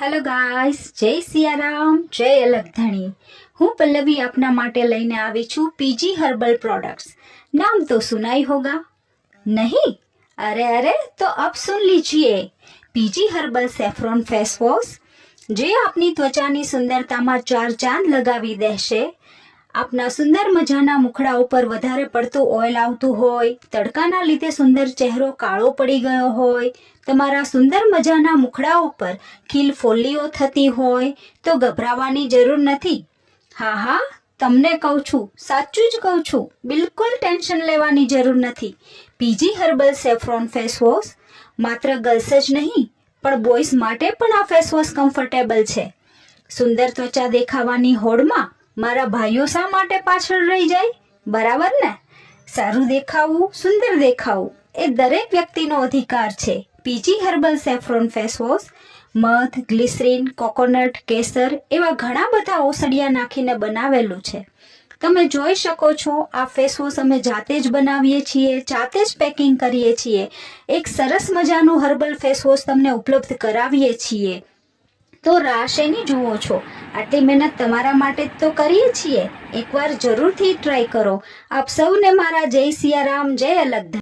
Hello guys, જય સિયારામ, જય અલગધણી। હું પલ્લવી આપના માટે લઈને આવી છું પીજી હર્બલ प्रोडक्ट्स। नाम तो सुना ही होगा, नहीं? अरे तो अब सुन लीजिए। PG herbal saffron face wash જે આપની ત્વચાની સુંદરતામાં ચાર ચાંદ લગાવી દેશે। આપના સુંદર મજાના મુખડા ઉપર વધારે પડતું ઓઇલ આવતું હોય, તડકાના લીધે સુંદર ચહેરો કાળો પડી ગયો હોય, તમારા સુંદર મજાના મુખડા ઉપર ખીલ ફોલ્લીઓ થતી હોય તો ગભરાવાની જરૂર નથી। હા, તમને કહું છું, સાચું જ કહું છું, બિલકુલ ટેન્શન લેવાની જરૂર નથી। PG herbal saffron face wash માત્ર ગર્લ્સ જ નહીં પણ બોયઝ માટે પણ આ ફેસ વોશ કમ્ફર્ટેબલ છે। સુંદર ત્વચા દેખાવાની હોડમાં મારા ભાઈઓ શા માટે પાછળ રહી જાય? બરાબર ને? સારું દેખાવું, સુંદર દેખાવું એ દરેક વ્યક્તિનો અધિકાર છે। PG herbal saffron face wash મધ, ગ્લિસરીન, કોકોનટ, કેસર એવા ઘણા બધા ઓસડિયા નાખીને બનાવેલું છે। તમે જોઈ શકો છો, આ ફેસ વોશ અમે જાતે જ બનાવીએ છીએ, જાતે જ પેકિંગ કરીએ છીએ। એક સરસ મજાનું હર્બલ ફેસ વોશ તમને ઉપલબ્ધ કરાવીએ છીએ। તો રાહ શેની જુઓ છો? આટલી મહેનત તમારા માટે જ તો કરીએ છીએ। એકવાર જરૂરથી ટ્રાય કરો। આપ સૌને મારા જય સિયારામ, જય અલગધણી।